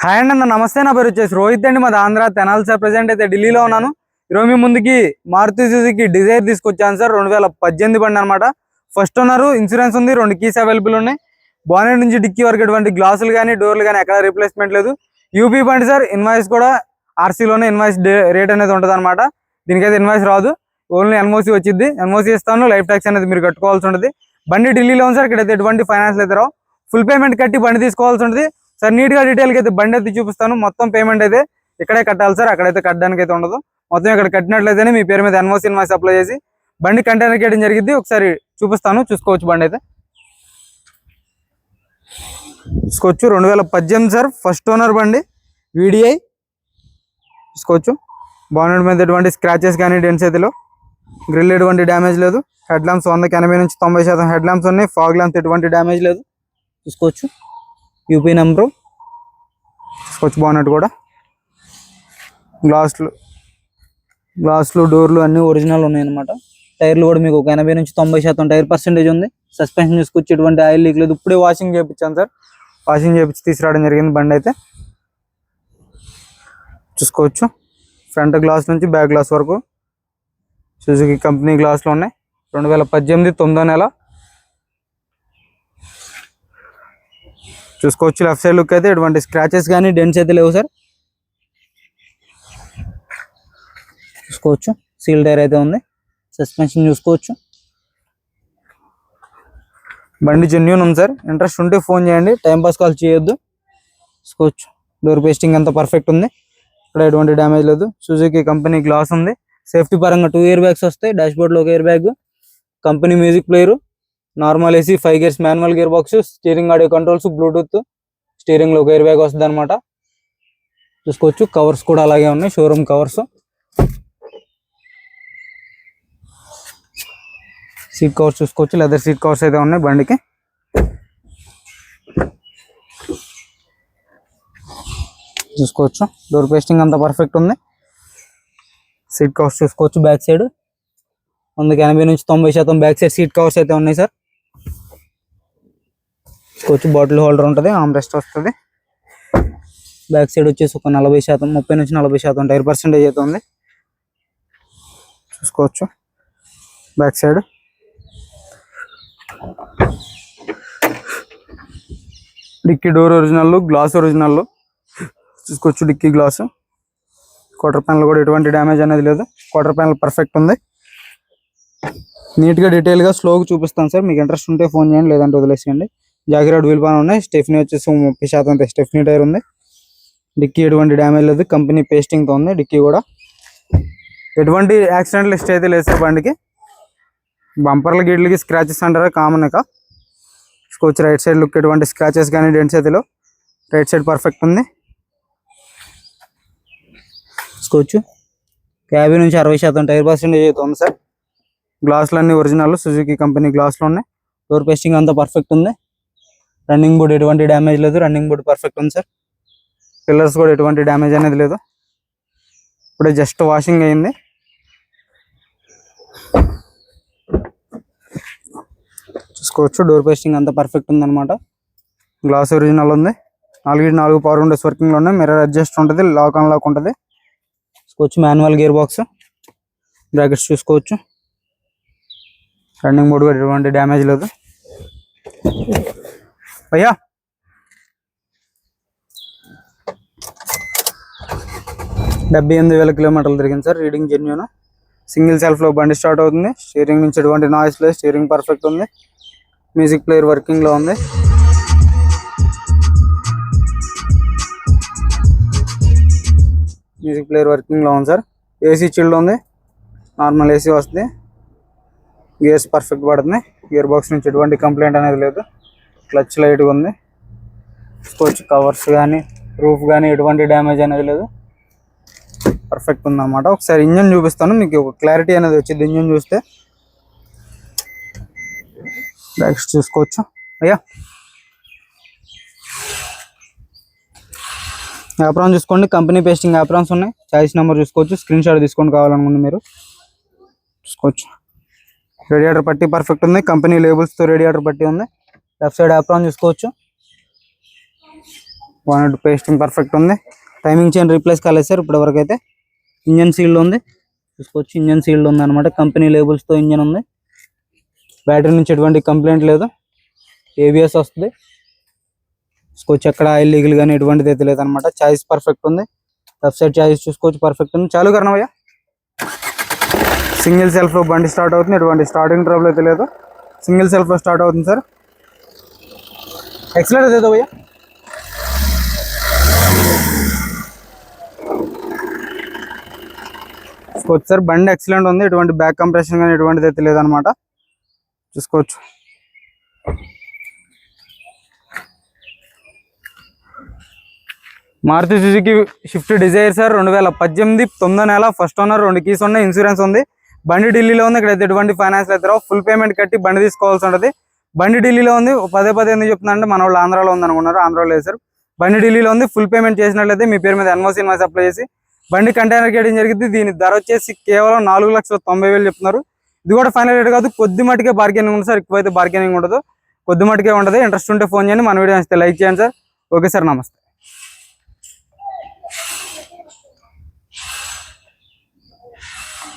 Hi అండి అన్న, నమస్తే. నా పేరు వచ్చేసి రోహిత్ అండి. మాది ఆంధ్ర తెనాలి సార్. ప్రెసెంట్ అయితే ఢిల్లీలో ఉన్నాను. ఈరోజు మీ ముందుకి మారుతి సుజుకి డిజైర్ తీసుకొచ్చాను సార్. 2018 బండి అనమాట. ఫస్ట్ ఓనర్, ఇన్సూరెన్స్ ఉంది, 2 కీస్ అవైలబుల్ ఉన్నాయి. బానెట్ నుంచి డిక్కీ వరకు ఎటువంటి గ్లాసులు కానీ డోర్లు కానీ ఎక్కడ రీప్లేస్మెంట్ లేదు. యూపీ బండి సార్. ఇన్వాయిస్ కూడా ఆర్సీలోనే ఇన్వాయిస్ రేట్ అనేది ఉంటుంది అనమాట. దీనికైతే ఇన్వాయిస్ రాదు, ఓన్లీ ఎన్ఓసి వచ్చింది. ఎన్ఓసి ఇస్తాను, లైఫ్ ట్యాక్స్ అనేది మీరు కట్టుకోవాల్సి ఉంటుంది. బండి ఢిల్లీలో ఉంది సార్. ఇక్కడైతే ఎటువంటి ఫైనాన్స్ అయితే రావు. ఫుల్ పేమెంట్ కట్టి బండి తీసుకోవాల్సి ఉంటుంది సార్. నీట్ గా డీటెయిల్గా అయితే బండి అయితే చూపిస్తాను. మొత్తం పేమెంట్ అయితే ఇక్కడే కట్టాలి సార్, అక్కడైతే కట్టడానికి అయితే ఉండదు. మొత్తం ఇక్కడ కట్టినట్లయితేనే మీ పేరు మీద ఎన్ఓసి ఇన్వాయిస్ అప్లై చేసి బండి కంటైనర్ చేయడం జరిగింది. ఒకసారి చూపిస్తాను, చూసుకోవచ్చు. బండి అయితే చూసుకోవచ్చు. 2018 సార్. ఫస్ట్ ఓనర్ బండి, వీడిఐ. చూసుకోవచ్చు. బానెట్ మీద ఎటువంటి స్క్రాచెస్ కానీ డెంట్స్ అయితే లేవు. గ్రిల్ ఎటువంటి డ్యామేజ్ లేదు. హెడ్ ల్యాంప్స్ 100-80 నుంచి 90% హెడ్ ల్యాంప్స్ ఉన్నాయి. ఫాగ్ ల్యాంప్స్ ఎటువంటి డ్యామేజ్ లేదు. చూసుకోవచ్చు. యూపీ నెంబరు చూసుకోవచ్చు. బానెట్ కూడా గ్లాసులు డోర్లు అన్నీ ఒరిజినల్ ఉన్నాయి అనమాట. టైర్లు కూడా మీకు ఒక 80 నుంచి 90% టైర్ పర్సెంటేజ్ ఉంది. సస్పెన్షన్ చూసుకొచ్చి ఎటువంటి ఆయిల్ లీక్ లేదు. ఇప్పుడే వాషింగ్ చేయించాను సార్. వాషింగ్ చేయించి తీసుకురావడం జరిగింది బండి అయితే. చూసుకోవచ్చు. ఫ్రంట్ గ్లాస్ నుంచి బ్యాక్ గ్లాస్ వరకు సుజుకి కంపెనీ గ్లాసులు ఉన్నాయి. 2018 9వ నెల. చూసుకోవచ్చు. లెఫ్ట్ సైడ్ లుక్ అయితే ఎటువంటి స్క్రాచెస్ కానీ డెంట్స్ అయితే లేవు సార్. చూసుకోవచ్చు. సీల్ టైర్ అయితే ఉంది. సస్పెన్షన్ చూసుకోవచ్చు. బండి జెన్యూన్ ఉంది సార్. ఇంట్రెస్ట్ ఉంటే ఫోన్ చేయండి, టైంపాస్ కాల్ చేయొద్దు. చూసుకోవచ్చు. డోర్ పేస్టింగ్ అంతా పర్ఫెక్ట్ ఉంది. ఇక్కడ ఎటువంటి డ్యామేజ్ లేదు. సుజుకి కంపెనీ గ్లాస్ ఉంది. సేఫ్టీ పరంగా 2 ఇయర్ బ్యాగ్స్ వస్తాయి. డాష్ బోర్డ్లో ఒక year bag, company music player, normal AC, 5 gears manual gear box, steering audio controls, Bluetooth, steering లో ఒక ఎయిర్ బ్యాగ్ వస్తుంది అనమాట. చూసుకోవచ్చు. కవర్స్ కూడా అలాగే ఉన్నాయి, షోరూమ్ కవర్స్. సీట్ కవర్స్ చూసుకోవచ్చు. లెదర్ సీట్ కవర్స్ అయితే ఉన్నాయి బండికి. చూసుకోవచ్చు. డోర్ పేస్టింగ్ అంతా పర్ఫెక్ట్ ఉంది. సీట్ కవర్స్ చూసుకోవచ్చు. బ్యాక్ సైడ్ 100-80 నుంచి 90% బ్యాక్ సైడ్ సీట్ కవర్స్ అయితే ఉన్నాయి సార్. చూసుకోవచ్చు. బాటిల్ హోల్డర్ ఉంటుంది, ఆర్మ్ రెస్ట్ వస్తుంది. బ్యాక్ సైడ్ వచ్చేసి ఒక 40%, 30 నుంచి 40% టైర్ పర్సెంటేజ్ అయితే ఉంది. చూసుకోవచ్చు. బ్యాక్ సైడ్ డిక్కీ డోర్ ఒరిజినల్, గ్లాస్ ఒరిజినల్. చూసుకోవచ్చు. డిక్కీ గ్లాసు, క్వార్టర్ ప్యానల్ కూడా ఎటువంటి డ్యామేజ్ అనేది లేదు. క్వార్టర్ ప్యానల్ పర్ఫెక్ట్ ఉంది. నీట్గా డీటెయిల్గా స్లోగా చూపిస్తాను సార్. మీకు ఇంట్రెస్ట్ ఉంటే ఫోన్ చేయండి, లేదంటే వదిలేసేయండి. జాకిరాడ్ వీల్ పాన్ ఉన్నాయి. స్టెఫ్నీ వచ్చేసి 30% స్టెఫ్నీ టైర్ ఉంది. డిక్కీ ఎటువంటి డ్యామేజ్ లేదు. కంపెనీ పేస్టింగ్తో ఉంది డిక్కీ కూడా. ఎటువంటి యాక్సిడెంట్ లిస్ట్ అయితే లేదు సార్ బండికి. బంపర్ల గేట్లకి స్క్రాచెస్ అంటారా, కామన్ ఇక. చూసుకోవచ్చు. రైట్ సైడ్ లుక్ ఎటువంటి స్క్రాచెస్ కానీ డెంట్స్ అయితే లేవు. రైట్ సైడ్ పర్ఫెక్ట్ ఉంది. చూసుకోవచ్చు. 50 నుంచి 60% టైర్ పర్సెంటేజ్ అయితే ఉంది సార్. గ్లాసులు అన్ని ఒరిజినల్, సుజుకి కంపెనీ గ్లాసులు ఉన్నాయి. డోర్ పేస్టింగ్ అంతా పర్ఫెక్ట్ ఉంది. రన్నింగ్ బోర్డ్ ఎటువంటి డ్యామేజ్ లేదు. రన్నింగ్ బోర్డ్ పర్ఫెక్ట్ ఉంది సార్. పిల్లర్స్ కూడా ఎటువంటి డ్యామేజ్ అనేది లేదు. ఇప్పుడే జస్ట్ వాషింగ్ అయింది. చూసుకోవచ్చు. డోర్ పేస్టింగ్ అంతా పర్ఫెక్ట్ ఉంది అనమాట. గ్లాస్ ఒరిజినల్ ఉంది. 4 పవర్ విండోస్ వర్కింగ్లో ఉన్నాయి. మిర్రర్ అడ్జస్ట్ ఉంటుంది, లాక్ అన్లాక్ ఉంటుంది. చూసుకోవచ్చు. మాన్యువల్ గేర్ బాక్స్, బ్రాకెట్స్ చూసుకోవచ్చు. రన్నింగ్ బోర్డు కూడా ఎటువంటి డ్యామేజ్ లేదు. అయ్యా 78,000 కిలోమీటర్లు తిరిగింది సార్. Reading genuine. సింగిల్ సెల్ఫ్లో బండి స్టార్ట్ అవుతుంది. స్టీరింగ్ నుంచి ఎటువంటి నాయిస్ లేదు. స్టీరింగ్ పర్ఫెక్ట్ ఉంది. మ్యూజిక్ ప్లేయర్ వర్కింగ్లో ఉంది. మ్యూజిక్ ప్లేయర్ వర్కింగ్లో ఉంది సార్. ఏసీ చిల్డ్ ఉంది, నార్మల్ ఏసీ వస్తుంది. గేర్స్ పర్ఫెక్ట్ పడుతుంది. గేర్ బాక్స్ నుంచి ఎటువంటి కంప్లైంట్ అనేది లేదు. క్లచ్ లైట్గా ఉంది. చూసుకోవచ్చు. కవర్స్ కానీ రూఫ్ కానీ ఎటువంటి డ్యామేజ్ అనేది లేదు. పర్ఫెక్ట్ ఉందన్నమాట. ఒకసారి ఇంజన్ చూపిస్తాను, మీకు ఒక క్లారిటీ అనేది వచ్చింది ఇంజన్ చూస్తే. బ్యాక్స్ చూసుకోవచ్చు. అయ్యా యాప్రాన్ చూసుకోండి. కంపెనీ పేస్టింగ్ యాప్రాన్స్ ఉన్నాయి. చాయిస్ నెంబర్ చూసుకోవచ్చు. స్క్రీన్ షాట్ తీసుకోండి కావాలనుకుంటే మీరు. చూసుకోవచ్చు. రేడియేటర్ పట్టి పర్ఫెక్ట్ ఉంది. కంపెనీ లేబుల్స్తో రేడియేటర్ పట్టి ఉంది. లెఫ్ట్ సైడ్ యాప్రాన్ చూసుకోవచ్చు. బానెట్ పేస్టింగ్ పర్ఫెక్ట్ ఉంది. టైమింగ్ చైన్ రీప్లేస్ కాలేదు సార్ ఇప్పటి వరకు అయితే. ఇంజన్ సీల్డ్ ఉంది, చూసుకోవచ్చు. ఇంజన్ సీల్డ్ ఉంది అనమాట, కంపెనీ లేబుల్స్తో ఇంజన్ ఉంది. బ్యాటరీ నుంచి ఎటువంటి కంప్లైంట్ లేదు. ABS వస్తుంది, చూసుకోవచ్చు. ఎక్కడ ఆయిల్ లీగల్ కానీ ఎటువంటిది అయితే లేదనమాట. చాయిస్ పర్ఫెక్ట్ ఉంది, లెఫ్ట్ సైడ్ చాయిస్ చూసుకోవచ్చు పర్ఫెక్ట్ ఉంది. చాలు కరణవయ్య. సింగిల్ సెల్ఫ్లో బండి స్టార్ట్ అవుతుంది, ఎటువంటి స్టార్టింగ్ ట్రబుల్ అయితే లేదు. సింగిల్ సెల్ఫ్లో స్టార్ట్ అవుతుంది సార్. ఎక్సలెంట్ అయితే భయ్యా. చూసుకోవచ్చు సార్, బండి ఎక్సలెంట్ ఉంది, ఎటువంటి బ్యాక్ కంప్రెషన్ కానీ ఎటువంటిది అయితే లేదనమాట. చూసుకోవచ్చు. Maruti Suzuki Swift Dzire sir 2018 9వ నెల, ఫస్ట్ ఓనర్, 2 కీస్ ఉన్నాయి, ఇన్సూరెన్స్ ఉంది. బండి ఢిల్లీలో ఉంది, ఇక్కడ అయితే ఎటువంటి ఫైనాన్స్ అయితే రావు. ఫుల్ పేమెంట్ కట్టి బండి తీసుకోవాల్సి ఉంటుంది. బండి ఢిల్లీలో ఉంది. పదే ఎందుకు చెప్తున్నానంటే మన వాళ్ళు ఆంధ్రాలో ఉంది అనుకున్నారు, ఆంధ్రాలో లేదు సార్. బండి ఢిల్లీలో ఉంది. ఫుల్ పేమెంట్ చేసినట్లయితే మీ పేరు మీద NOC ఇన్వాయిస్ అప్లై చేసి బండి కంటైనర్ చేయడం జరిగింది. దీని ధర వచ్చేసి కేవలం 4,90,000 చెప్తున్నారు. ఇది కూడా ఫైనల్ రేట్ కాదు, కొద్ది మటుకే బార్గెనింగ్ ఉంది సార్, ఎక్కువైతే బార్గెనింగ్ ఉండదు, కొద్ది మటుకే ఉంటుంది. ఇంట్రెస్ట్ ఉంటే ఫోన్ చేయండి. మన వీడియో నచ్చితే లైక్ చేయండి సార్. ఓకే సార్, నమస్తే.